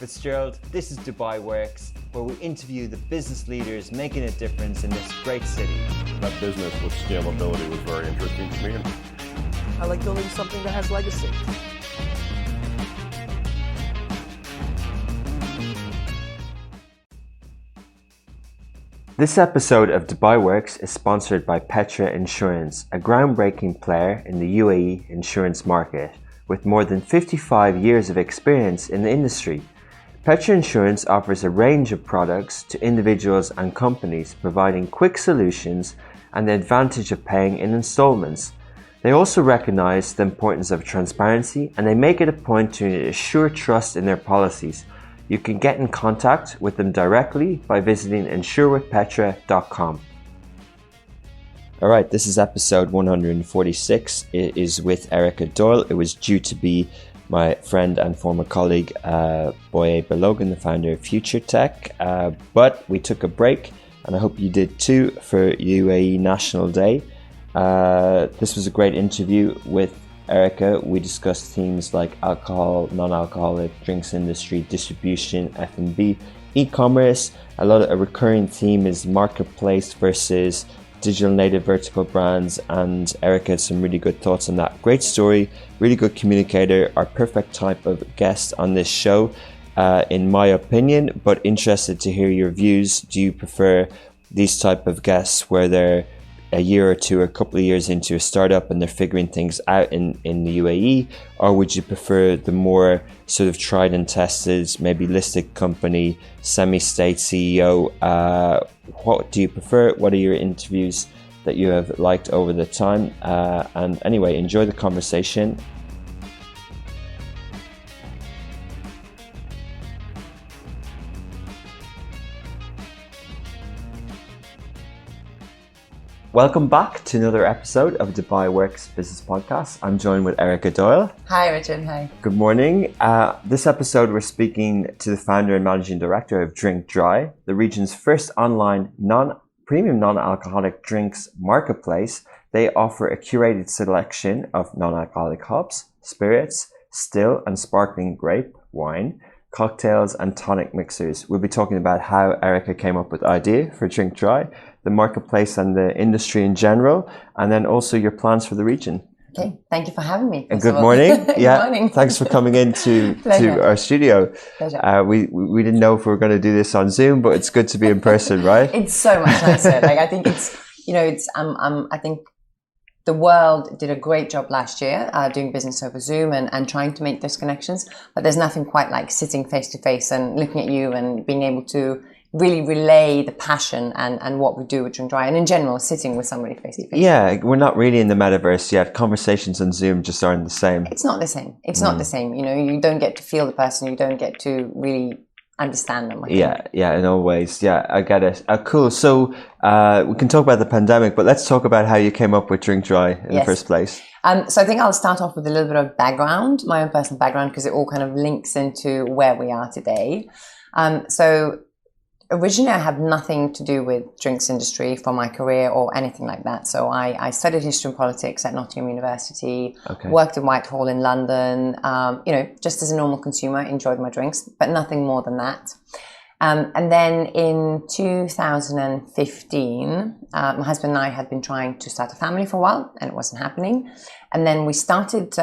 Fitzgerald. This is Dubai Works, where we interview the business leaders making a difference in this great city. That business with scalability was very interesting to me. I like building something that has legacy. This episode of Dubai Works is sponsored by Petra Insurance, a groundbreaking player in the UAE insurance market with more than 55 years of experience in the industry. Petra Insurance offers a range of products to individuals and companies, providing quick solutions and the advantage of paying in installments. They also recognize the importance of transparency, and they make it a point to assure trust in their policies. You can get in contact with them directly by visiting insurewithpetra.com. All right, this is episode 146. It is with Erika Doyle. It was due to be my friend and former colleague, Boye Belogan, the founder of Future Tech. But we took a break, and I hope you did too, for UAE National Day. This was a great interview with Erika. We discussed themes like alcohol, non-alcoholic drinks industry, distribution, F&B, e-commerce. A recurring theme is marketplace versus digital native vertical brands, and Erika had some really good thoughts on that. Great story, really good communicator, our perfect type of guest on this show, in my opinion, but interested to hear your views. Do you prefer these type of guests where they're a year or two, a couple of years into a startup and they're figuring things out in the UAE, or would you prefer the more sort of tried and tested, maybe listed company, semi-state CEO? What do you prefer? What are your interviews that you have liked over the time? And anyway, enjoy the conversation. Welcome back to another episode of Dubai Works Business Podcast. I'm joined with Erika Doyle. Hi, Richard. Hi. Good morning. This episode, we're speaking to the founder and managing director of Drink Dry, the region's first online premium non-alcoholic drinks marketplace. They offer a curated selection of non-alcoholic hops, spirits, still and sparkling grape wine, cocktails and tonic mixers. We'll be talking about how Erika came up with the idea for Drink Dry, the marketplace and the industry in general, and then also your plans for the region. Okay, thank you for having me. And good morning. Good morning. Thanks for coming into to our studio. Pleasure. We didn't know if we were going to do this on Zoom, but it's good to be in person, right? It's so much nicer. I think I think the world did a great job last year doing business over Zoom and trying to make those connections, but there's nothing quite like sitting face to face and looking at you and being able to really relay the passion and what we do with Drink Dry, and in general, sitting with somebody face to face. Yeah, we're not really in the metaverse yet. Conversations on Zoom just aren't the same. It's not the same. It's not the same. You don't get to feel the person. You don't get to really understand them. Yeah, in all ways. Yeah, I get it. Cool. So we can talk about the pandemic, but let's talk about how you came up with Drink Dry in the first place. So I think I'll start off with a little bit of background, my own personal background, because it all kind of links into where we are today. So originally, I had nothing to do with drinks industry for my career or anything like that. So I studied history and politics at Nottingham University, worked in Whitehall in London, just as a normal consumer, enjoyed my drinks, but nothing more than that. And then in 2015, my husband and I had been trying to start a family for a while, and it wasn't happening. And then we started,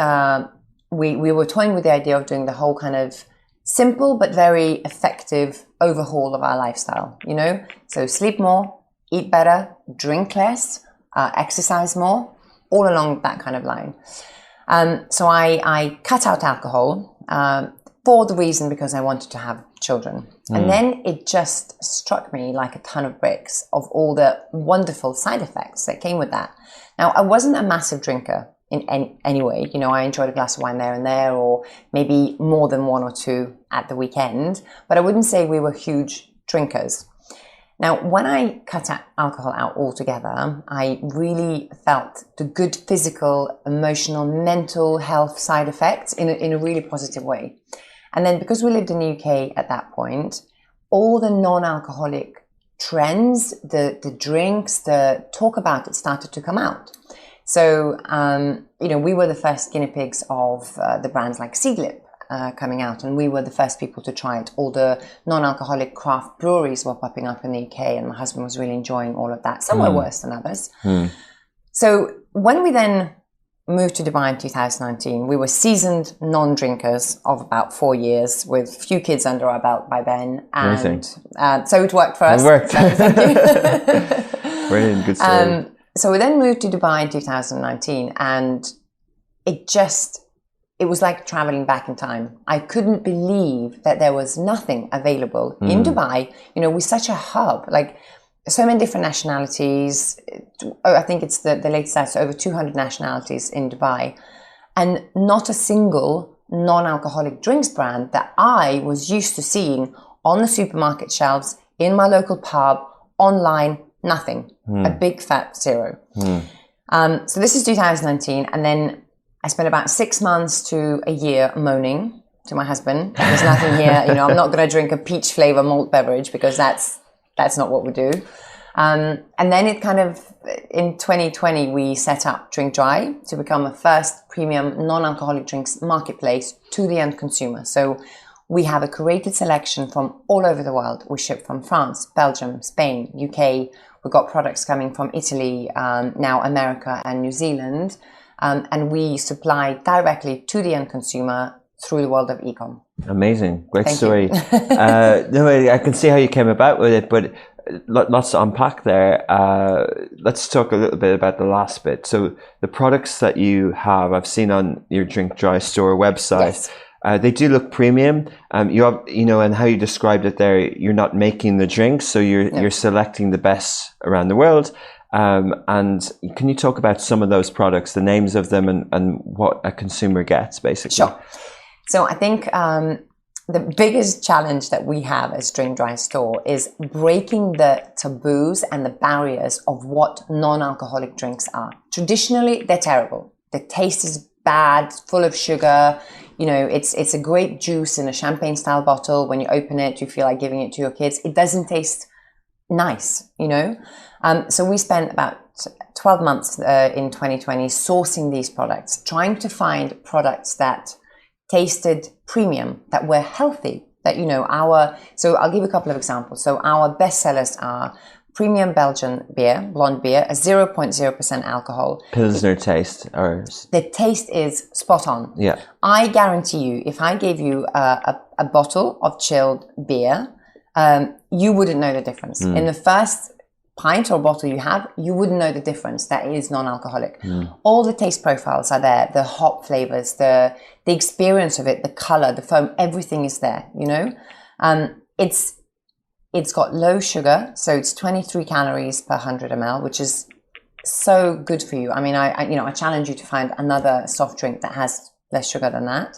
we were toying with the idea of doing the whole kind of simple but very effective overhaul of our lifestyle, So sleep more, eat better, drink less, exercise more, all along that kind of line. So I cut out alcohol for the reason because I wanted to have children. And then it just struck me like a ton of bricks of all the wonderful side effects that came with that. Now, I wasn't a massive drinker in any way. I enjoyed a glass of wine there and there, or maybe more than one or two at the weekend, but I wouldn't say we were huge drinkers. Now, when I cut alcohol out altogether, I really felt the good physical, emotional, mental health side effects in a really positive way. And then because we lived in the UK at that point, all the non-alcoholic trends, the drinks, the talk about it started to come out. So, we were the first guinea pigs of the brands like Seedlip coming out, and we were the first people to try it. All the non-alcoholic craft breweries were popping up in the UK, and my husband was really enjoying all of that. Some were worse than others. So when we then moved to Dubai in 2019, we were seasoned non-drinkers of about 4 years with few kids under our belt by then. And so it worked for us. It worked. So thank you. Brilliant, good story. So we then moved to Dubai in 2019, and it was like traveling back in time. I couldn't believe that there was nothing available in Dubai. You know, we're such a hub, like so many different nationalities. I think it's the latest stats, over 200 nationalities in Dubai, and not a single non-alcoholic drinks brand that I was used to seeing on the supermarket shelves, in my local pub, online, nothing. A big fat zero. So this is 2019, and then I spent about 6 months to a year moaning to my husband, there's nothing here, you know, I'm not going to drink a peach flavor malt beverage because that's not what we do. And then it kind of, in 2020, we set up Drink Dry to become a first premium non-alcoholic drinks marketplace to the end consumer. So we have a curated selection from all over the world. We ship from France, Belgium, Spain, UK. We've got products coming from Italy, now America and New Zealand. And we supply directly to the end consumer through the world of e-com. Amazing. Great Thank story. No, I can see how you came about with it, but lots to unpack there. Let's talk a little bit about the last bit. So the products that you have, I've seen on your Drink Dry store website. Yes. They do look premium. You have, you know, and how you described it there, you're not making the drinks, so you're selecting the best around the world. And can you talk about some of those products, the names of them, and what a consumer gets, basically? Sure. So I think the biggest challenge that we have as Drink Dry store is breaking the taboos and the barriers of what non-alcoholic drinks are. Traditionally, they're terrible. The taste is bad, full of sugar. You know, it's a grape juice in a champagne style bottle. When you open it, you feel like giving it to your kids. It doesn't taste nice, you know. So we spent about 12 months in 2020 sourcing these products, trying to find products that tasted premium, that were healthy, that, you know, so I'll give you a couple of examples. So our best sellers are premium Belgian beer, blonde beer, a 0.0% alcohol. Pilsner taste, or the taste is spot on. Yeah. I guarantee you, if I gave you a bottle of chilled beer, you wouldn't know the difference. In the first pint or bottle you have, you wouldn't know the difference. That is non-alcoholic. All the taste profiles are there, the hop flavors, the experience of it, the color, the foam, everything is there, you know. It's got low sugar, so it's 23 calories per 100 ml, which is so good for you. I mean, I challenge you to find another soft drink that has less sugar than that.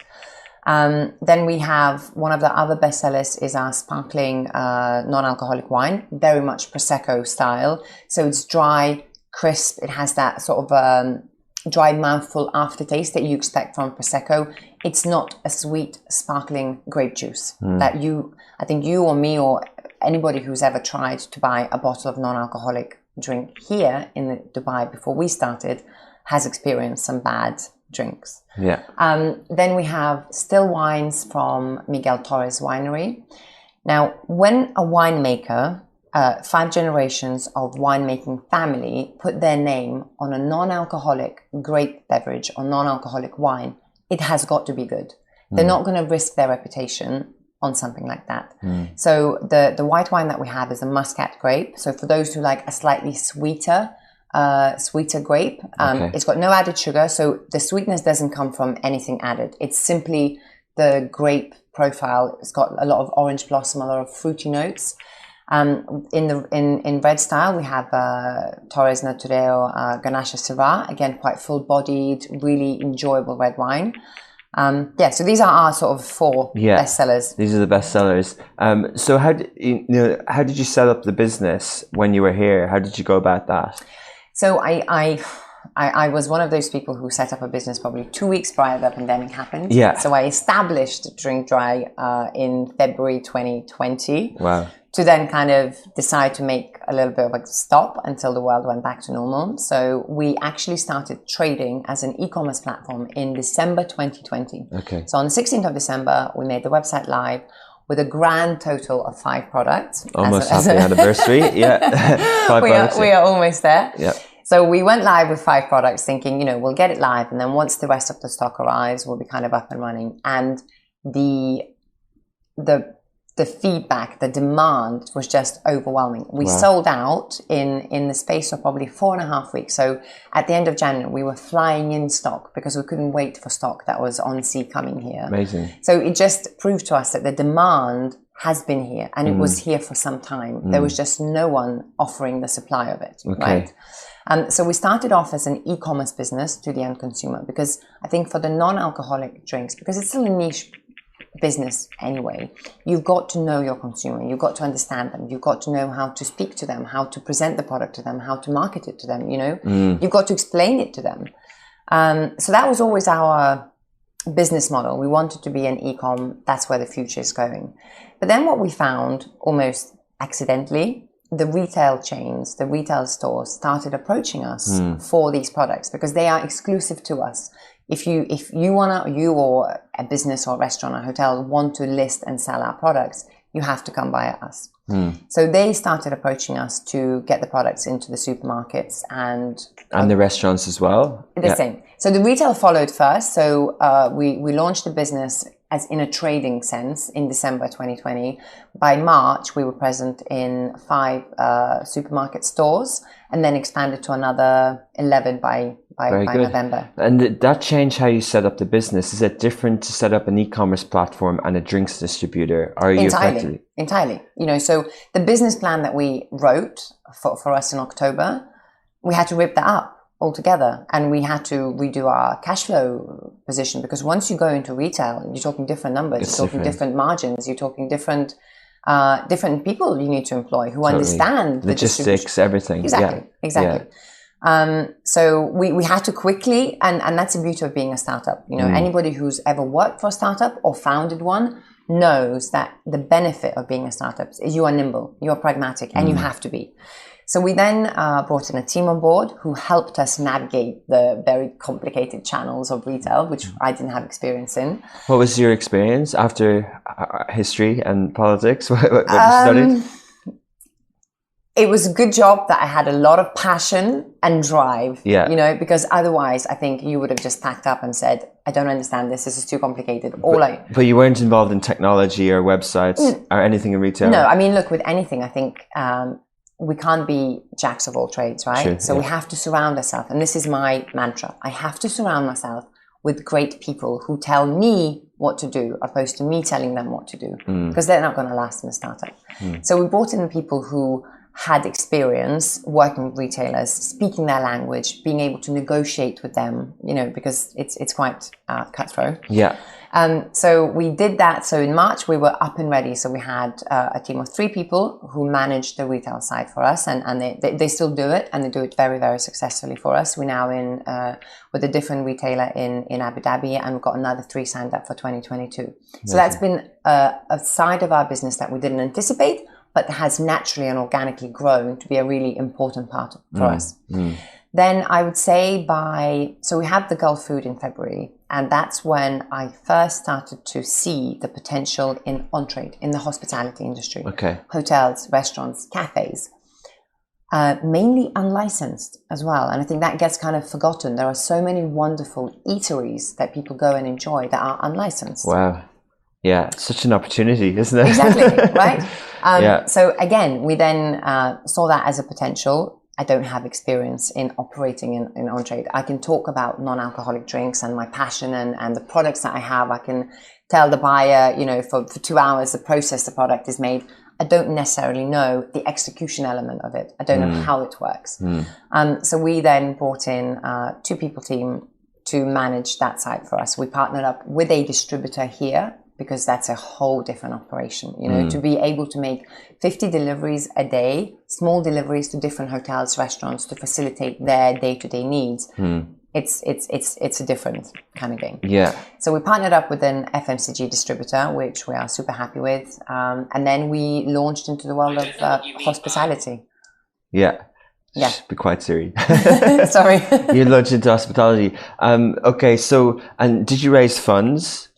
Then we have one of the other bestsellers is our sparkling non-alcoholic wine, very much Prosecco style. So it's dry, crisp. It has that sort of dry mouthful aftertaste that you expect from Prosecco. It's not a sweet, sparkling grape juice that I think you or me or anybody who's ever tried to buy a bottle of non-alcoholic drink here in Dubai before we started has experienced some bad drinks. Yeah. Then we have still wines from Miguel Torres Winery. Now, when a winemaker, 5 generations of winemaking family put their name on a non-alcoholic grape beverage or non-alcoholic wine, it has got to be good. They're not going to risk their reputation on something like that. So the white wine that we have is a muscat grape. So for those who like a slightly sweeter grape. It's got no added sugar, so the sweetness doesn't come from anything added. It's simply the grape profile. It's got a lot of orange blossom, a lot of fruity notes. In red style, we have Torres Natureo Ganache Syrah, again quite full-bodied, really enjoyable red wine. So these are our sort of 4 bestsellers. These are the bestsellers. So how did you set up the business when you were here? How did you go about that? So I was one of those people who set up a business probably 2 weeks prior to the pandemic happened. Yeah. So I established Drink Dry in February 2020. Wow. to then kind of decide to make a little bit of a stop until the world went back to normal. So we actually started trading as an e-commerce platform in December 2020. Okay. So on the 16th of December, we made the website live with a grand total of 5 products. Almost happy anniversary. Yeah. 5 products. We are almost there. Yeah. So we went live with 5 products thinking, you know, we'll get it live. And then once the rest of the stock arrives, we'll be kind of up and running. And the feedback, the demand was just overwhelming. We sold out in the space of probably 4.5 weeks. So at the end of January, we were flying in stock because we couldn't wait for stock that was on sea coming here. Amazing. So it just proved to us that the demand has been here and it was here for some time. There was just no one offering the supply of it, right? So we started off as an e-commerce business to the end consumer because I think for the non-alcoholic drinks, because it's still a niche business anyway, you've got to know your consumer, you've got to understand them, you've got to know how to speak to them, how to present the product to them, how to market it to them, you know, you've got to explain it to them. So that was always our business model. We wanted to be an e-com, that's where the future is going. But then what we found almost accidentally, the retail chains, the retail stores started approaching us for these products because they are exclusive to us. If you or a business or a restaurant or hotel want to list and sell our products, you have to come by us. So they started approaching us to get the products into the supermarkets and the restaurants as well. The same. So the retail followed first. So we launched the business as in a trading sense in December 2020. By March, we were present in 5 supermarket stores and then expanded to another 11 by November. And that changed how you set up the business. Is it different to set up an e-commerce platform and a drinks distributor? Are you Entirely. You know, so the business plan that we wrote for us in October, we had to rip that up altogether, and we had to redo our cash flow position because once you go into retail, you're talking different numbers, you're talking different margins, you're talking different people you need to employ who understand logistics, everything. Exactly. So we had to quickly, and that's the beauty of being a startup. You know, anybody who's ever worked for a startup or founded one knows that the benefit of being a startup is you are nimble, you are pragmatic, and you have to be. So we then brought in a team on board who helped us navigate the very complicated channels of retail, which I didn't have experience in. What was your experience after history and politics? What you studied? It was a good job that I had a lot of passion and drive, you know, because otherwise I think you would have just packed up and said, I don't understand this is too complicated. But you weren't involved in technology or websites or anything in retail? No, I mean, look, with anything, I think we can't be jacks of all trades, right? Sure, so we have to surround ourselves. And this is my mantra. I have to surround myself with great people who tell me what to do opposed to me telling them what to do because they're not going to last in a startup. So we brought in people who had experience working with retailers, speaking their language, being able to negotiate with them, you know, because it's quite cutthroat. Yeah. So we did that. So in March, we were up and ready. So we had a team of 3 people who managed the retail side for us, and they still do it, and they do it very, very successfully for us. We're now in with a different retailer in Abu Dhabi, and we've got another 3 signed up for 2022. Amazing. So that's been a side of our business that we didn't anticipate, but has naturally and organically grown to be a really important part for us. Then I would say so we had the Gulf Food in February, and that's when I first started to see the potential in on-trade, in the hospitality industry. Okay. Hotels, restaurants, cafes, mainly unlicensed as well. And I think that gets kind of forgotten. There are so many wonderful eateries that people go and enjoy that are unlicensed. Wow. Yeah, it's such an opportunity, isn't it? Exactly, right? So again, we then saw that as a potential. I don't have experience in operating in on-trade. I can talk about non-alcoholic drinks and my passion and the products that I have. I can tell the buyer, you know, for 2 hours the process the product is made. I don't necessarily know the execution element of it. I don't know how it works. So we then brought in a 2-people team to manage that side for us. We partnered up with a distributor here, because that's a whole different operation, you know, to be able to make 50 deliveries a day, small deliveries to different hotels, restaurants to facilitate their day-to-day needs it's a different kind of game. Yeah. So we partnered up with an FMCG distributor, which we are super happy with, and then we launched into the world of hospitality. Yeah. Yeah. Be quite serious. Sorry. You launched into hospitality. Okay. So, and did you raise funds?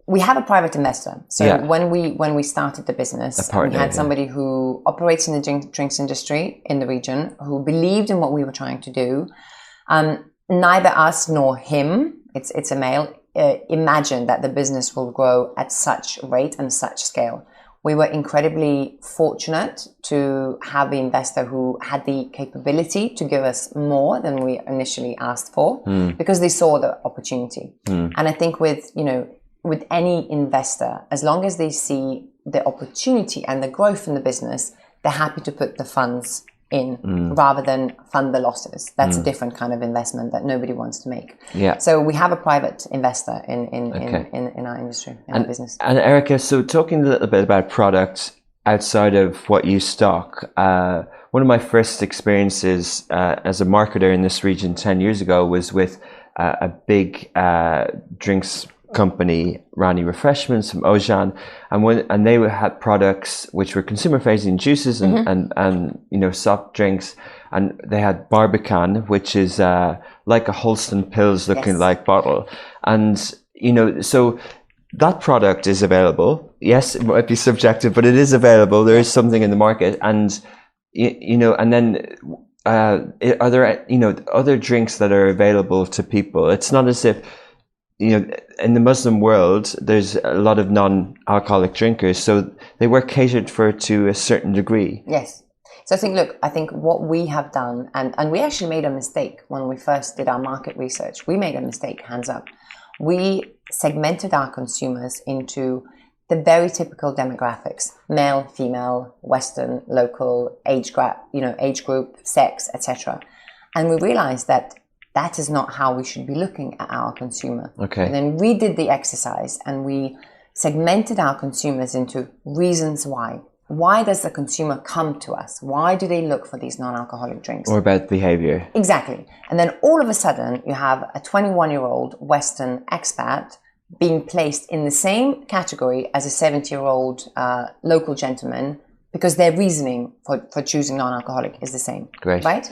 We have a private investor. So Yeah. when we started the business, we had somebody who operates in the drinks industry in the region, who believed in what we were trying to do. Neither us nor him, it's a male, imagined that the business will grow at such rate and such scale. We were incredibly fortunate to have the investor who had the capability to give us more than we initially asked for, because they saw the opportunity. And I think with any investor, as long as they see the opportunity and the growth in the business, they're happy to put the funds in rather than fund the losses. That's a different kind of investment that nobody wants to make. Yeah. So we have a private investor in our industry, in our business. And Erika, so talking a little bit about products outside of what you stock, one of my first experiences as a marketer in this region 10 years ago was with a big drinks company, Rani Refreshments from Ojan, and they had products which were consumer facing, juices and soft drinks, and they had Barbican, which is like a Holston Pills looking like bottle, and so that product is available. Yes, it might be subjective, but it is available. There is something in the market, and and then are there other drinks that are available to people? It's not as if in the Muslim world, there's a lot of non-alcoholic drinkers, so they were catered for to a certain degree. Yes. So I think what we have done, and we actually made a mistake when we first did our market research. We made a mistake, hands up. We segmented our consumers into the very typical demographics: male, female, Western, local, age group, sex, etc. And we realized that is not how we should be looking at our consumer. Okay. And then we did the exercise and we segmented our consumers into reasons why. Why does the consumer come to us? Why do they look for these non-alcoholic drinks? Or about behavior. Exactly. And then all of a sudden you have a 21-year-old Western expat being placed in the same category as a 70-year-old local gentleman, because their reasoning for choosing non-alcoholic is the same. Great. Right?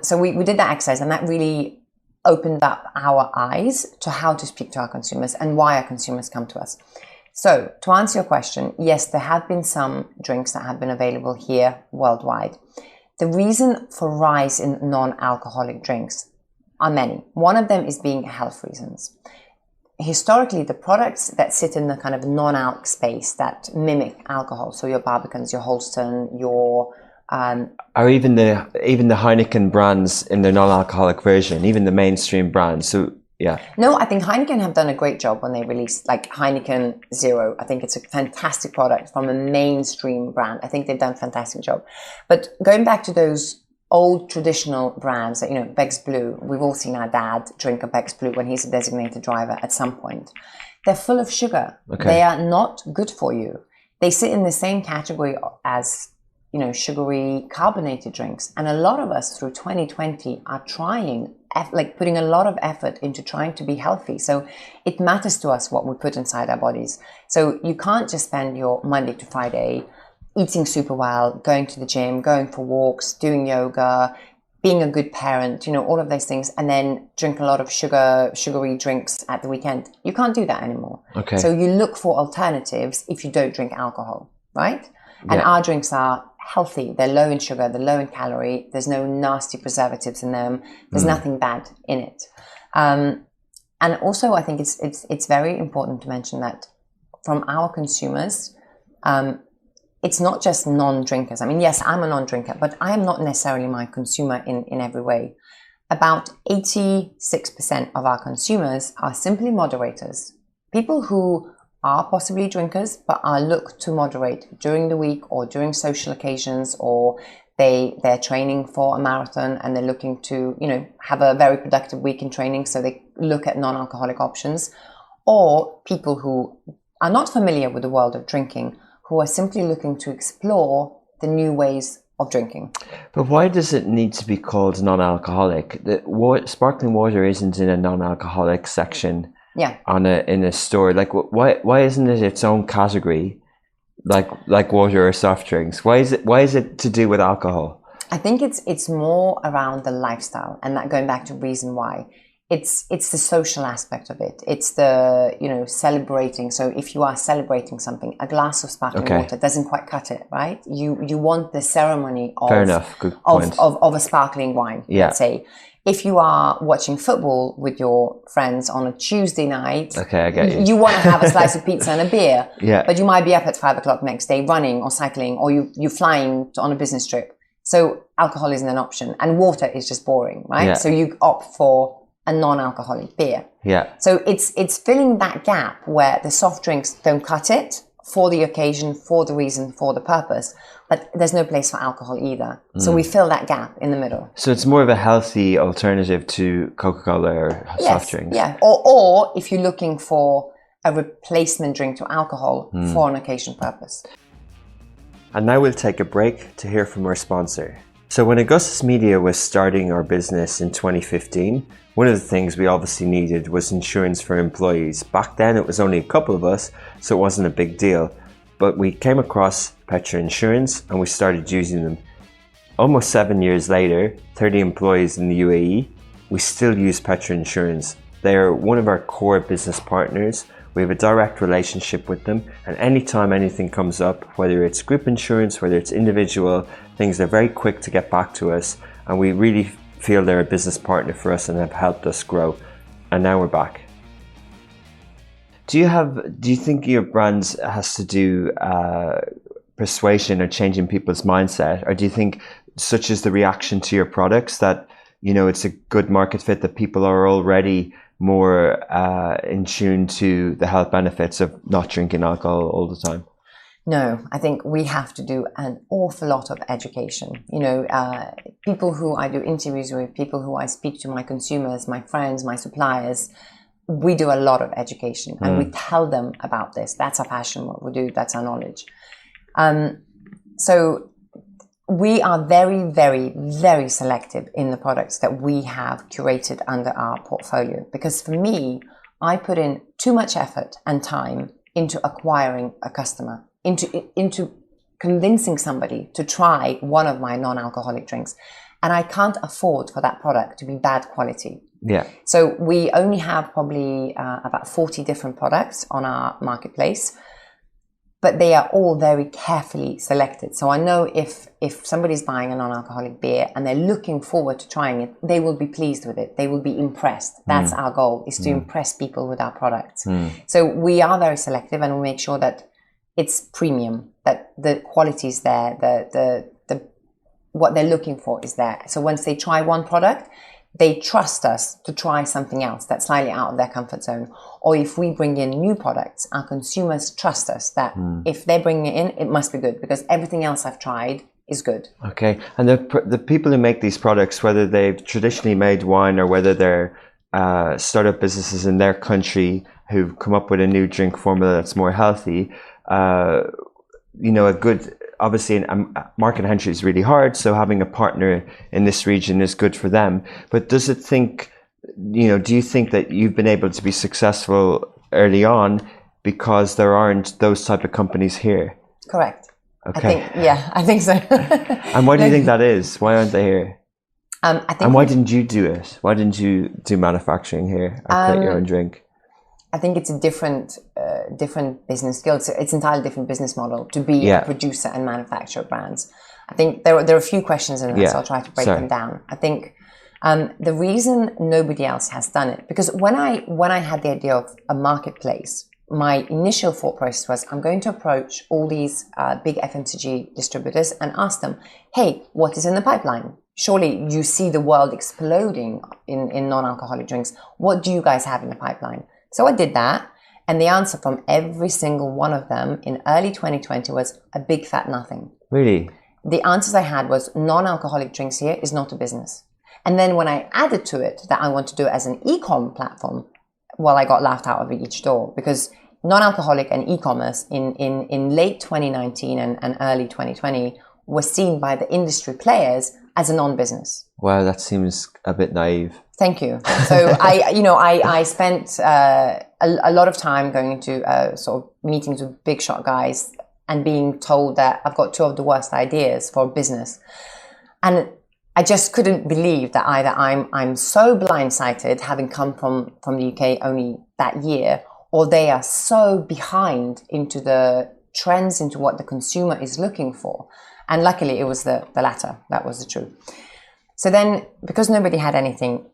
So we did that exercise, and that really opened up our eyes to how to speak to our consumers and why our consumers come to us. So to answer your question, yes, there have been some drinks that have been available here worldwide. The reason for rise in non-alcoholic drinks are many. One of them is being health reasons. Historically, the products that sit in the kind of non-alc space that mimic alcohol, so your Barbicans, your Holston, your or even the Heineken brands in their non-alcoholic version, even the mainstream brands. So yeah. No, I think Heineken have done a great job when they released like Heineken Zero. I think it's a fantastic product from a mainstream brand. I think they've done a fantastic job. But going back to those old traditional brands, that Beck's Blue, we've all seen our dad drink a Beck's Blue when he's a designated driver at some point. They're full of sugar. Okay. They are not good for you. They sit in the same category as sugary carbonated drinks. And a lot of us through 2020 are putting a lot of effort into trying to be healthy. So it matters to us what we put inside our bodies. So you can't just spend your Monday to Friday eating super well, going to the gym, going for walks, doing yoga, being a good parent, all of those things, and then drink a lot of sugary drinks at the weekend. You can't do that anymore. Okay. So you look for alternatives if you don't drink alcohol, right? And our drinks are healthy. They're low in sugar, they're low in calorie. There's no nasty preservatives in them. There's nothing bad in it. And also, I think it's very important to mention that from our consumers, it's not just non-drinkers. I mean, yes, I'm a non-drinker, but I am not necessarily my consumer in every way. About 86% of our consumers are simply moderators. People who are possibly drinkers, but are looked to moderate during the week or during social occasions, or they're training for a marathon and they're looking to, have a very productive week in training. So they look at non-alcoholic options, or people who are not familiar with the world of drinking, who are simply looking to explore the new ways of drinking. But why does it need to be called non-alcoholic? Sparkling water isn't in a non-alcoholic section. Yeah. In a store. Like, why isn't it its own category, like water or soft drinks? Why is it to do with alcohol? I think it's more around the lifestyle, and that going back to reason why. It's the social aspect of it. It's the, celebrating. So if you are celebrating something, a glass of sparkling water doesn't quite cut it, right? You want the ceremony of, fair enough. Good point. Of a sparkling wine, let's say. If you are watching football with your friends on a Tuesday night, okay, I get you. You want to have a slice of pizza and a beer, yeah. But you might be up at 5 o'clock next day running or cycling, or you're flying on a business trip. So alcohol isn't an option, and water is just boring, right? Yeah. So you opt for a non-alcoholic beer. Yeah. So it's filling that gap where the soft drinks don't cut it for the occasion, for the reason, for the purpose, but there's no place for alcohol either. So we fill that gap in the middle. So it's more of a healthy alternative to Coca-Cola or soft drinks. Yeah. Or if you're looking for a replacement drink to alcohol for an occasion purpose. And now we'll take a break to hear from our sponsor. So when Augustus Media was starting our business in 2015, one of the things we obviously needed was insurance for employees. Back then it was only a couple of us, so it wasn't a big deal. But we came across Petra Insurance and we started using them. Almost 7 years later, 30 employees in the UAE, we still use Petra Insurance. They are one of our core business partners. We have a direct relationship with them, and anytime anything comes up, whether it's group insurance, whether it's individual things, they're very quick to get back to us, and we really feel they're a business partner for us and have helped us grow. And now we're back. Do you think your brand has to do persuasion or changing people's mindset, or do you think such is the reaction to your products that it's a good market fit, that people are already more in tune to the health benefits of not drinking alcohol all the time? No, I think we have to do an awful lot of education. People who I do interviews with, people who I speak to, my consumers, my friends, my suppliers, we do a lot of education and we tell them about this. That's our passion, what we do, that's our knowledge. So we are very, very, very selective in the products that we have curated under our portfolio. Because for me, I put in too much effort and time into acquiring a customer, into convincing somebody to try one of my non-alcoholic drinks. And I can't afford for that product to be bad quality. Yeah. So we only have probably about 40 different products on our marketplace, but they are all very carefully selected. So I know if somebody's buying a non-alcoholic beer and they're looking forward to trying it, they will be pleased with it. They will be impressed. That's our goal, is to impress people with our products. So we are very selective, and we make sure that it's premium, that the quality is there, the what they're looking for is there. So once they try one product, they trust us to try something else that's slightly out of their comfort zone. Or if we bring in new products, our consumers trust us that if they're bringing it in, it must be good, because everything else I've tried is good. Okay. And the people who make these products, whether they've traditionally made wine or whether they're startup businesses in their country who've come up with a new drink formula that's more healthy, a good... Obviously, market entry is really hard, so having a partner in this region is good for them. But do you think that you've been able to be successful early on because there aren't those type of companies here? Correct. Okay. I think so. And why do you think that is? Why aren't they here? And why didn't you do it? Why didn't you do manufacturing here or create your own drink? I think it's a different business skill. It's an entirely different business model to be a producer and manufacturer of brands. I think there are a few questions in there, so I'll try to break them down. I think the reason nobody else has done it, because when I had the idea of a marketplace, my initial thought process was, I'm going to approach all these big FMCG distributors and ask them, hey, what is in the pipeline? Surely you see the world exploding in non-alcoholic drinks. What do you guys have in the pipeline? So I did that, and the answer from every single one of them in early 2020 was a big fat nothing. Really? The answers I had was, non-alcoholic drinks here is not a business. And then when I added to it that I want to do it as an e-com platform, well, I got laughed out of each door, because non-alcoholic and e-commerce in late 2019 and early 2020 was seen by the industry players as a non-business. Wow, that seems a bit naive. Thank you. So I spent a lot of time going into sort of meetings with big shot guys and being told that I've got two of the worst ideas for business. And I just couldn't believe that either I'm so blindsided, having come from the UK only that year, or they are so behind into the trends, into what the consumer is looking for. And luckily it was the latter. That was the truth. So then, because nobody had anything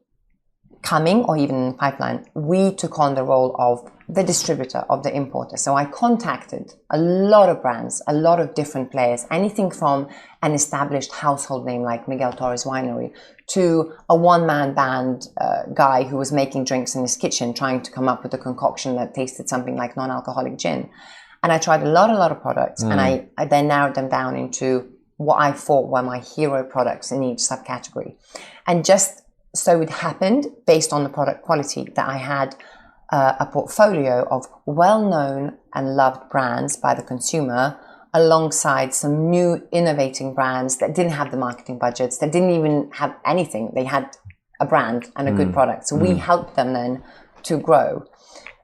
coming or even in the pipeline, we took on the role of the distributor, of the importer. So I contacted a lot of brands, a lot of different players, anything from an established household name like Miguel Torres Winery to a one-man band guy who was making drinks in his kitchen, trying to come up with a concoction that tasted something like non-alcoholic gin. And I tried a lot of products, and I then narrowed them down into what I thought were my hero products in each subcategory. And just so it happened, based on the product quality, that I had a portfolio of well-known and loved brands by the consumer, alongside some new innovating brands that didn't have the marketing budgets, that didn't even have anything. They had a brand and a good product. So we helped them then to grow.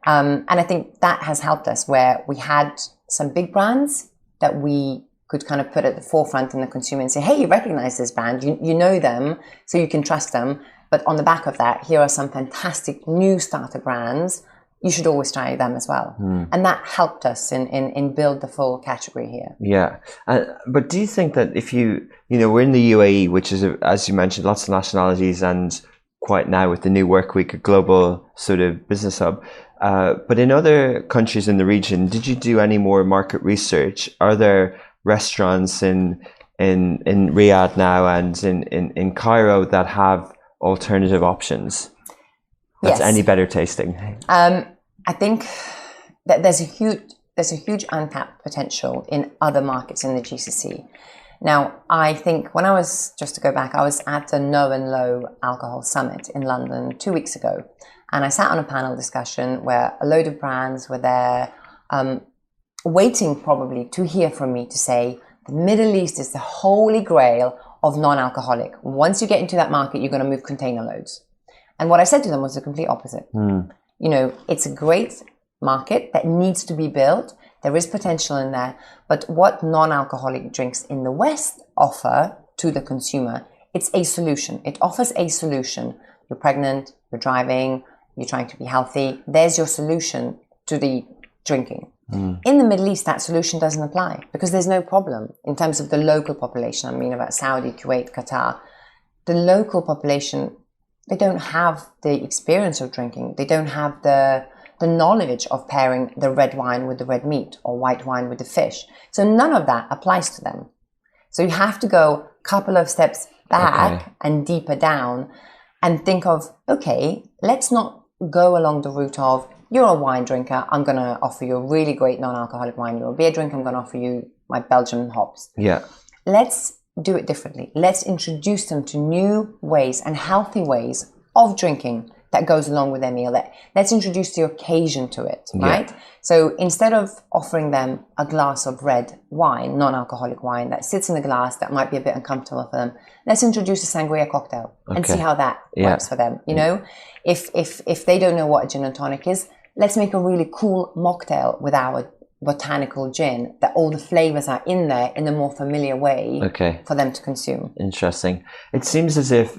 And I think that has helped us, where we had some big brands that we could kind of put at the forefront in the consumer and say, hey, you recognize this brand, you know them, so you can trust them. But on the back of that, here are some fantastic new starter brands. You should always try them as well. And that helped us in build the full category here. Yeah. But do you think that if we're in the UAE, which is, as you mentioned, lots of nationalities, and quite now with the new work week, a global sort of business hub. But in other countries in the region, did you do any more market research? Are there restaurants in Riyadh now and in Cairo that have alternative options that's any better tasting? I think that there's a huge untapped potential in other markets in the GCC. Now, I think when I was at the No and Low Alcohol Summit in London 2 weeks ago, and I sat on a panel discussion where a load of brands were there, waiting probably to hear from me to say, the Middle East is the holy grail of non-alcoholic. Once you get into that market, you're going to move container loads. And what I said to them was the complete opposite. It's a great market that needs to be built. There is potential in there. But what non-alcoholic drinks in the West offer to the consumer, it's a solution. It offers a solution. You're pregnant, you're driving, you're trying to be healthy. There's your solution to the drinking. In the Middle East, that solution doesn't apply because there's no problem in terms of the local population. I mean, about Saudi, Kuwait, Qatar. The local population, they don't have the experience of drinking. They don't have the knowledge of pairing the red wine with the red meat or white wine with the fish. So none of that applies to them. So you have to go a couple of steps back and deeper down and think of, okay, let's not go along the route of, you're a wine drinker, I'm going to offer you a really great non-alcoholic wine. You're a beer drinker, I'm going to offer you my Belgian hops. Yeah. Let's do it differently. Let's introduce them to new ways and healthy ways of drinking that goes along with their meal. Let's introduce the occasion to it, right? Yeah. So instead of offering them a glass of red wine, non-alcoholic wine that sits in the glass that might be a bit uncomfortable for them, let's introduce a sangria cocktail and see how that works for them. You know, if they don't know what a gin and tonic is, let's make a really cool mocktail with our botanical gin, that all the flavors are in there in a more familiar way for them to consume. Interesting. It seems as if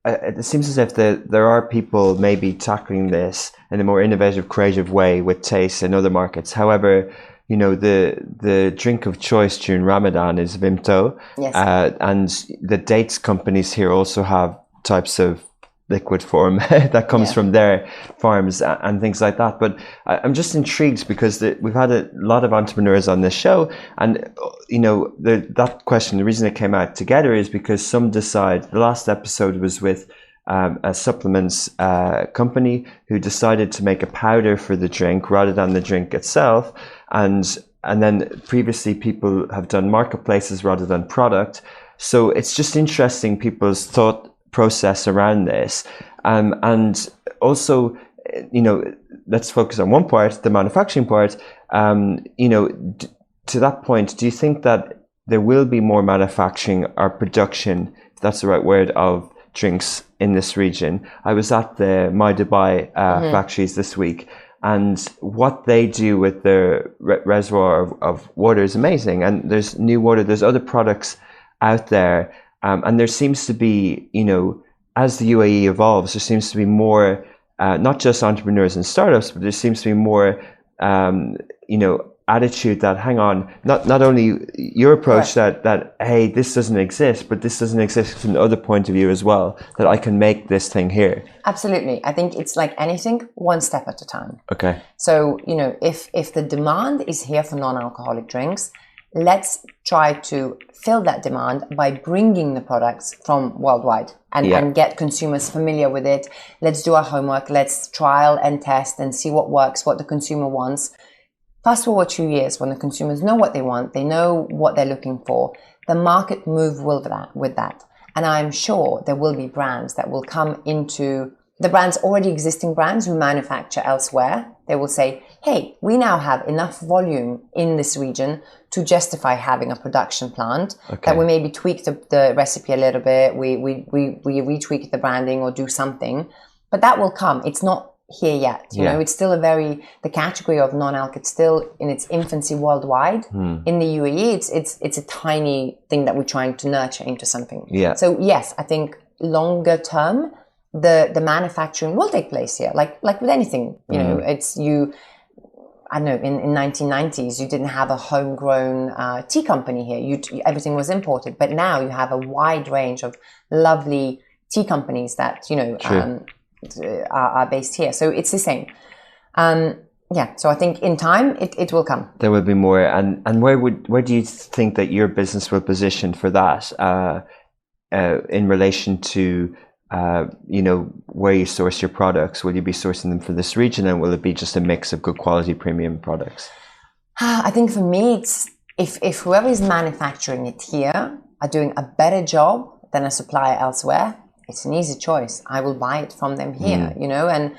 there are people maybe tackling this in a more innovative, creative way with taste in other markets. However, you know, the drink of choice during Ramadan is Vimto. Yes. And the dates companies here also have types of liquid form that comes from their farms and things like that. But I'm just intrigued because we've had a lot of entrepreneurs on this show, and you know, that question, the reason it came out together is because some decide. The last episode was with a supplements company who decided to make a powder for the drink rather than the drink itself, and then previously people have done marketplaces rather than product. So it's just interesting people's thought process around this, and also, you know, let's focus on one part, the manufacturing part. You know, to that point, do you think that there will be more manufacturing or production, if that's the right word, of drinks in this region. I was at the My Dubai factories this week, and what they do with their reservoir of water is amazing. And there's new water, there's other products out there, and there seems to be, you know, as the UAE evolves, there seems to be more, not just entrepreneurs and startups, but there seems to be more, you know, attitude that, hang on, not only your approach that hey, this doesn't exist, but this doesn't exist from the other point of view as well, that I can make this thing here. Absolutely. I think it's like anything, one step at a time. Okay. So, you know, if the demand is here for non-alcoholic drinks, let's try to fill that demand by bringing the products from worldwide and get consumers familiar with it. Let's do our homework. Let's trial and test and see what works, what the consumer wants. Fast forward 2 years, when the consumers know what they want, they know what they're looking for, the market move with that. And I'm sure there will be brands that will come into the brands, already existing brands who manufacture elsewhere. They will say, hey, we now have enough volume in this region to justify having a production plant, that we maybe tweak the recipe a little bit, we retweak the branding or do something, but that will come. It's not here yet, you know, it's still the category of non-alc, it's still in its infancy worldwide. In the UAE, it's a tiny thing that we're trying to nurture into something. So yes, I think longer term, the manufacturing will take place here, like with anything, you know. It's I don't know, in 1990s, you didn't have a homegrown tea company here. Everything was imported, but now you have a wide range of lovely tea companies that, you know, are based here. So it's the same. So I think in time it will come. There will be more. And where do you think that your business will position for that in relation to you know, where you source your products? Will you be sourcing them for this region, and will it be just a mix of good quality premium products? I think for me, it's if whoever is manufacturing it here are doing a better job than a supplier elsewhere, it's an easy choice. I will buy it from them here, you know. And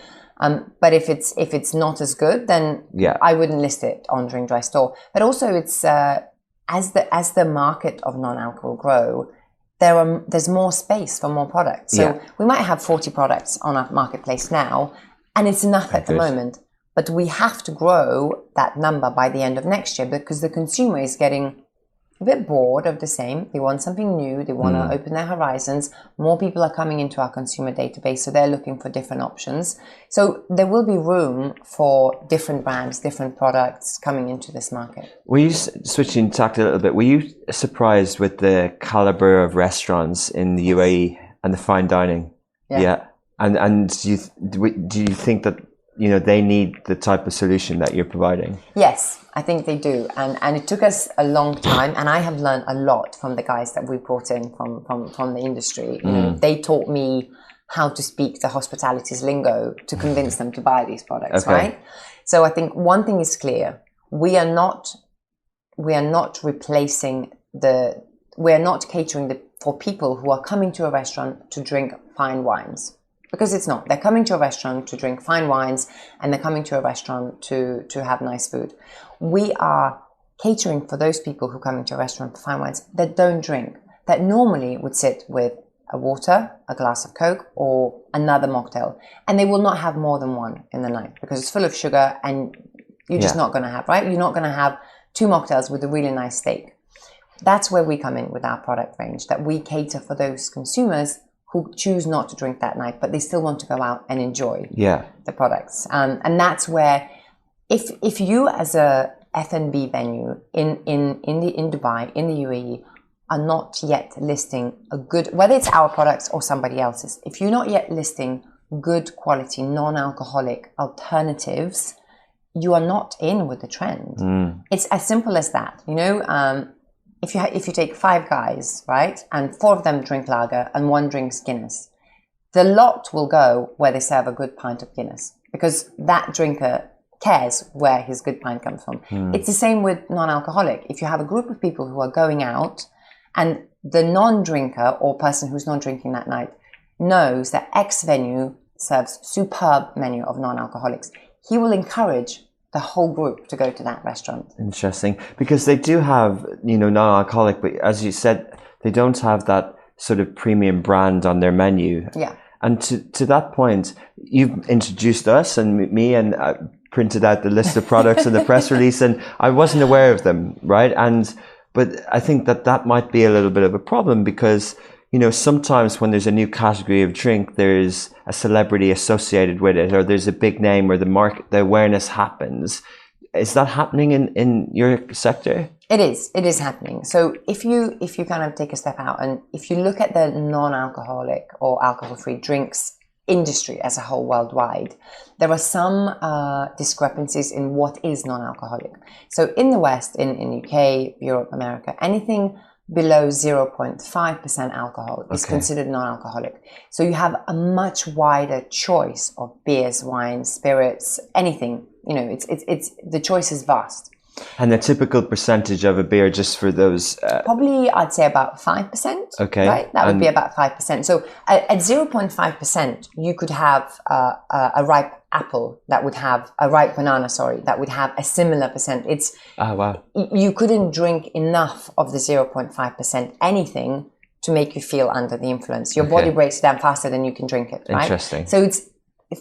but if it's not as good, then I wouldn't list it on Drink Dry Store. But also, it's as the market of non-alcohol grow, there's more space for more products. So we might have 40 products on our marketplace now, and it's enough at the moment. But we have to grow that number by the end of next year, because the consumer is getting a bit bored of the same. They want something new. They want to open their horizons. More people are coming into our consumer database, so they're looking for different options. So there will be room for different brands, different products coming into this market. Were you, switching tack a little bit, were you surprised with the caliber of restaurants in the UAE and the fine dining? And do you think that, you know, they need the type of solution that you're providing? Yes, I think they do. And it took us a long time, and I have learned a lot from the guys that we brought in from the industry. You know, they taught me how to speak the hospitality's lingo to convince them to buy these products, right? So I think one thing is clear. We are not catering for people who are coming to a restaurant to drink fine wines. Because it's not. They're coming to a restaurant to drink fine wines, and they're coming to a restaurant to have nice food. We are catering for those people who come into a restaurant for fine wines that don't drink, that normally would sit with a water, a glass of Coke, or another mocktail. And they will not have more than one in the night, because it's full of sugar, and you're just not going to have, right? You're not going to have 2 mocktails with a really nice steak. That's where we come in with our product range, that we cater for those consumers who choose not to drink that night, but they still want to go out and enjoy the products. And that's where, if you as a F&B venue in Dubai, in the UAE, are not yet listing a good, whether it's our products or somebody else's, if you're not yet listing good quality non-alcoholic alternatives, you are not in with the trend. It's as simple as that, you know. If you take 5 guys, right, and 4 of them drink lager and 1 drinks Guinness, the lot will go where they serve a good pint of Guinness, because that drinker cares where his good pint comes from. It's the same with non-alcoholic. If you have a group of people who are going out, and the non-drinker or person who's not drinking that night knows that X venue serves superb menu of non-alcoholics, he will encourage the whole group to go to that restaurant. Interesting, because they do have, non-alcoholic, but as you said, they don't have that sort of premium brand on their menu. Yeah. And to that point, you've introduced us and me, and printed out the list of products in the press release, and I wasn't aware of them, right? But I think that might be a little bit of a problem, because sometimes when there's a new category of drink, there's a celebrity associated with it, or there's a big name where the awareness happens. Is that happening in your sector? It is happening. So if you kind of take a step out, and if you look at the non-alcoholic or alcohol-free drinks industry as a whole worldwide, there are some discrepancies in what is non-alcoholic. So in the West, in UK, Europe, America, anything below 0.5% alcohol is considered non-alcoholic. So you have a much wider choice of beers, wines, spirits, anything. It's the choice is vast. And the typical percentage of a beer, just for those? Probably, I'd say about 5%. Okay. Right? That would be about 5%. So at 0.5%, you could have a ripe apple that would have, a ripe banana, that would have a similar percent. Wow. You couldn't drink enough of the 0.5% anything to make you feel under the influence. Your body breaks it down faster than you can drink it, right? Interesting. So it's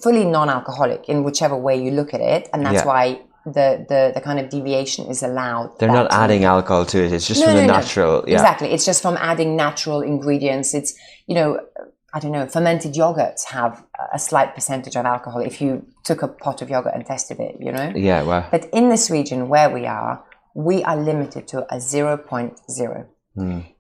fully non-alcoholic in whichever way you look at it, and that's why the kind of deviation is allowed. They're not adding alcohol to it. It's just from the natural. Yeah. Exactly. It's just from adding natural ingredients. It's, I don't know, fermented yogurts have a slight percentage of alcohol if you took a pot of yogurt and tested it, Yeah, wow. But in this region where we are limited to a 0.0.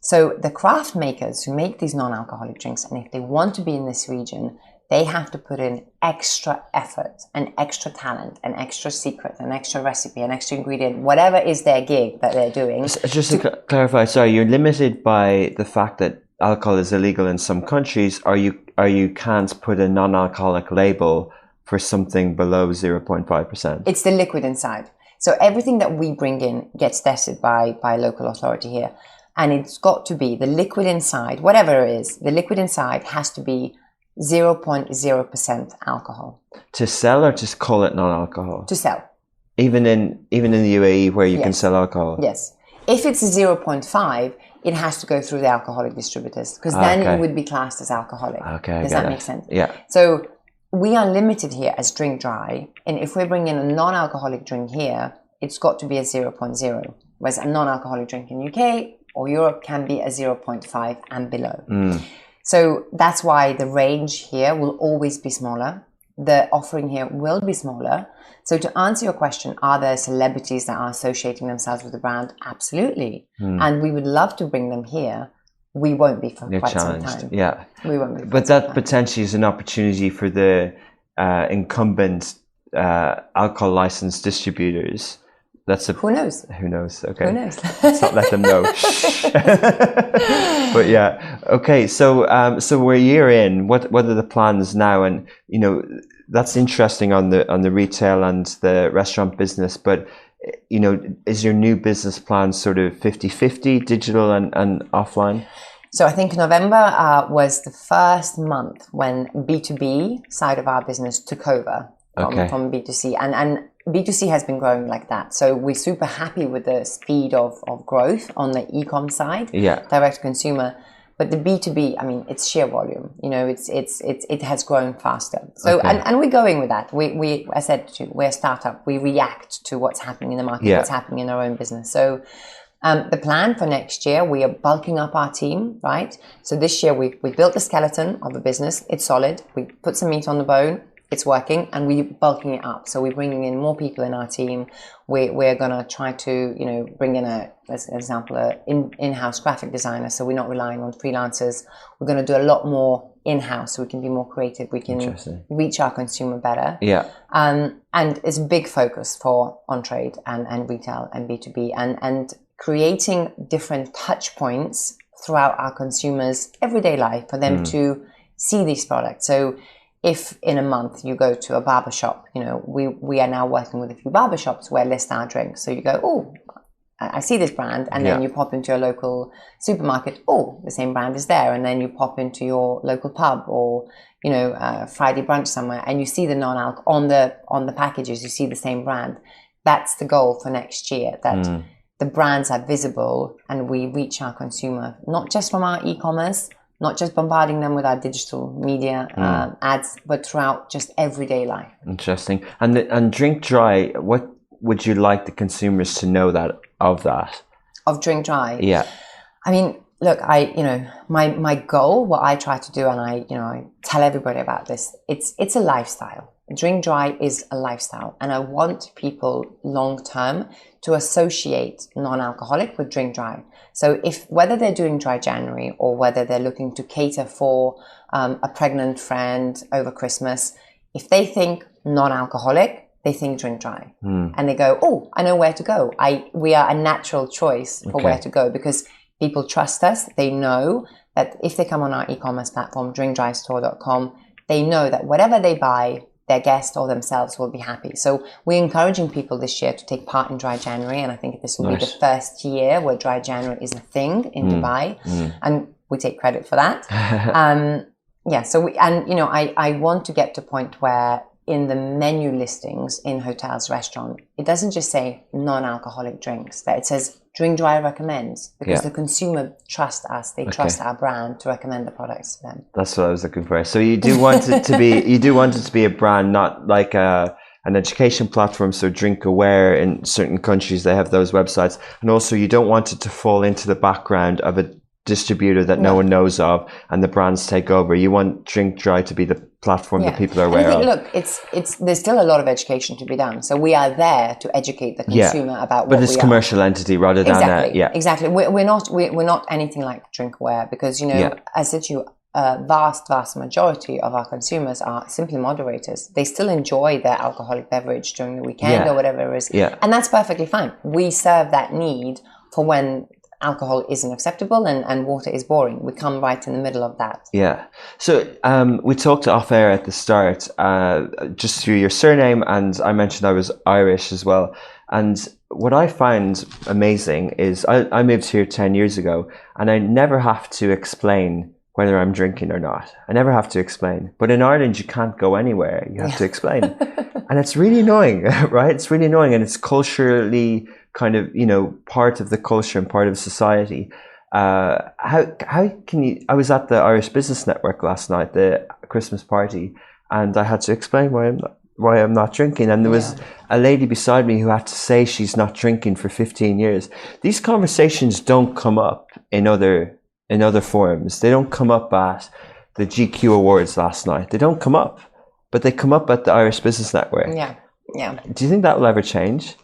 So the craft makers who make these non-alcoholic drinks, and if they want to be in this region, they have to put in extra effort and extra talent and extra secret and extra recipe and extra ingredient, whatever is their gig that they're doing. Just to clarify, sorry, you're limited by the fact that alcohol is illegal in some countries, or you can't put a non-alcoholic label for something below 0.5%. It's the liquid inside. So everything that we bring in gets tested by local authority here. And it's got to be the liquid inside, whatever it is, the liquid inside has to be 0.0% alcohol. To sell, or just call it non-alcohol? To sell. Even in the UAE where you can sell alcohol? Yes. If it's 0.5, it has to go through the alcoholic distributors, because then it would be classed as alcoholic. Okay, does that make sense? Yeah. So we are limited here as Drink Dry, and if we bring in a non-alcoholic drink here, it's got to be a 0.0, whereas a non-alcoholic drink in UK or Europe can be a 0.5 and below. So that's why the range here will always be smaller. The offering here will be smaller. So to answer your question, are there celebrities that are associating themselves with the brand? Absolutely. And we would love to bring them here. We won't be for quite some time. Yeah. We won't be. But that potentially is an opportunity for the incumbent alcohol licensed distributors. Who knows? Who knows? Okay. Who knows? Let's not let them know. But yeah. Okay. So we're a year in. What are the plans now? And that's interesting on the retail and the restaurant business. But is your new business plan sort of 50-50 digital and offline? So I think November was the first month when B2B side of our business took over from B2C, and B2C has been growing like that. So we're super happy with the speed of growth on the e-com side, direct consumer. But the B2B, I mean, it's sheer volume. It has grown faster. So and we're going with that. We I said we're a startup. We react to what's happening in the market, what's happening in our own business. So the plan for next year, we are bulking up our team, right? So this year we built the skeleton of the business. It's solid. We put some meat on the bone. It's working, and we're bulking it up. So we're bringing in more people in our team. We're going to try to, bring in as an example, in-house graphic designer. So we're not relying on freelancers. We're going to do a lot more in-house, so we can be more creative. We can reach our consumer better. Yeah. And it's a big focus for on-trade and retail and B2B, and creating different touch points throughout our consumers' everyday life for them to see these products. So if in a month you go to a barbershop, we are now working with a few barbershops where list our drinks. So you go, oh, I see this brand, and then you pop into your local supermarket. Oh, the same brand is there, and then you pop into your local pub or Friday brunch somewhere, and you see the non-alc on the packages. You see the same brand. that's the goal for next year, that the brands are visible and we reach our consumer, not just from our e-commerce, not just bombarding them with our digital media ads, but throughout just everyday life. Interesting. And Drink Dry, what would you like the consumers to know of that? Of Drink Dry? Yeah. I mean, look, my goal, what I try to do, and I tell everybody about this, it's a lifestyle. Drink Dry is a lifestyle, and I want people long term to associate non-alcoholic with Drink Dry. So whether they're doing Dry January or whether they're looking to cater for a pregnant friend over Christmas, if they think non-alcoholic, they think Drink Dry, and they go, "Oh, I know where to go." We are a natural choice for where to go because people trust us. They know that if they come on our e-commerce platform, drinkdrystore.com, they know that whatever they buy, their guest or themselves will be happy. So we're encouraging people this year to take part in Dry January, and I think this will be the first year where Dry January is a thing in Dubai, and we take credit for that. So I want to get to a point where in the menu listings in hotels, restaurant, it doesn't just say non-alcoholic drinks, that it says Drink Dry recommends, because the consumer trusts us, they trust our brand to recommend the products to them. That's what I was looking for. So you do want it to be a brand, not like an education platform. So Drink Aware, in certain countries they have those websites, and also you don't want it to fall into the background of a distributor that no one knows of and the brands take over. You want Drink Dry to be the platform that people are aware of. Look, there's still a lot of education to be done. So we are there to educate the consumer about what we are. But it's commercial entity rather than Exactly. We're not anything like Drink Aware, because as I said to you, a vast majority of our consumers are simply moderators. They still enjoy their alcoholic beverage during the weekend or whatever it is. Yeah. And that's perfectly fine. We serve that need for when alcohol isn't acceptable and water is boring. We come right in the middle of that. Yeah. So we talked off air at the start, just through your surname, and I mentioned I was Irish as well. And what I find amazing is I moved here 10 years ago, and I never have to explain whether I'm drinking or not. I never have to explain. But in Ireland, you can't go anywhere. You have to explain. And it's really annoying, right? It's really annoying, and it's culturally kind of, part of the culture and part of society. How can you? I was at the Irish Business Network last night, the Christmas party, and I had to explain why I'm not drinking. And there was a lady beside me who had to say she's not drinking for 15 years. These conversations don't come up in other forums. They don't come up at the GQ Awards last night. They don't come up, but they come up at the Irish Business Network. Yeah. Do you think that will ever change?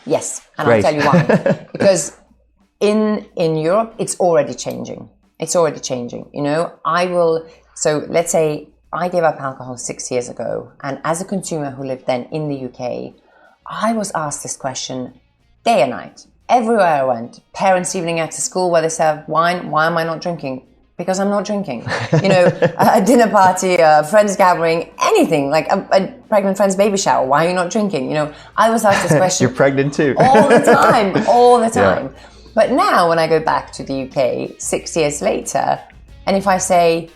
Yes, and I'll tell you why. Because in Europe, it's already changing. So let's say I gave up alcohol 6 years ago, and as a consumer who lived then in the UK, I was asked this question day and night. Everywhere I went, parents' evening after school where they serve wine, why am I not drinking? Because I'm not drinking. A dinner party, a friends gathering, anything, like a pregnant friend's baby shower, why are you not drinking? I was asked this question. You're pregnant too. all the time. Yeah. But now when I go back to the UK 6 years later, and if I say,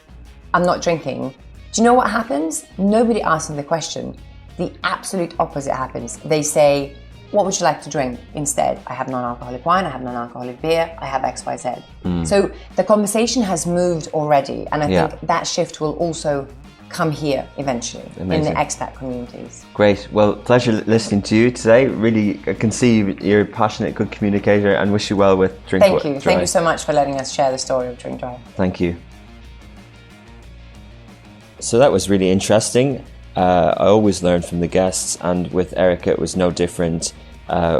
I'm not drinking, do you know what happens? Nobody asks me the question. The absolute opposite happens. They say, what would you like to drink instead? I have non-alcoholic wine, I have non-alcoholic beer, I have XYZ. So the conversation has moved already, and I think that shift will also come here eventually. Amazing. In the expat communities. Great. Well, pleasure listening to you today. Really, I can see you're a passionate, good communicator, and wish you well with Drink Dry. Thank you. Thank you so much for letting us share the story of Drink Dry. Thank you. So that was really interesting. I always learn from the guests, and with Erika it was no different.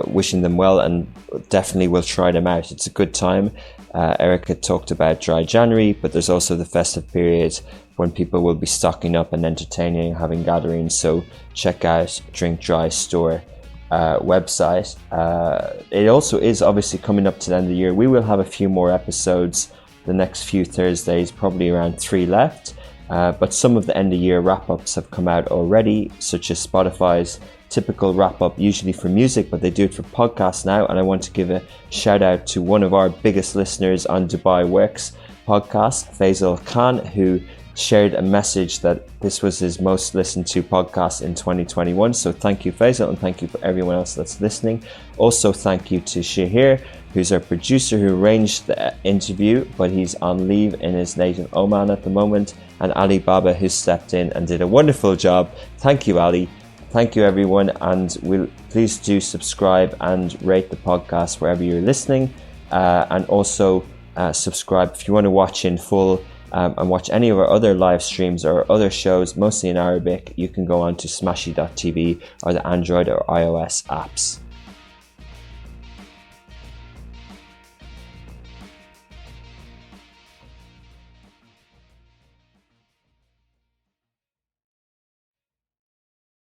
Wishing them well, and definitely will try them out. It's a good time. Erika talked about Dry January, but there's also the festive period when people will be stocking up and entertaining, having gatherings. So check out Drink Dry Store website. It also is obviously coming up to the end of the year. We will have a few more episodes the next few Thursdays, probably around 3 left. But some of the end of year wrap-ups have come out already, such as Spotify's typical wrap-up, usually for music, but they do it for podcasts now. And I want to give a shout out to one of our biggest listeners on Dubai Works podcast, Faisal Khan, who shared a message that this was his most listened to podcast in 2021. So thank you, Faisal, and thank you for everyone else that's listening. Also, thank you to Shahir, who's our producer, who arranged the interview, but he's on leave in his native Oman at the moment, and Ali Baba, who stepped in and did a wonderful job. Thank you, Ali. Thank you, everyone, and please do subscribe and rate the podcast wherever you're listening, and also subscribe if you want to watch in full and watch any of our other live streams or other shows, mostly in Arabic. You can go on to smashy.tv or the Android or iOS apps.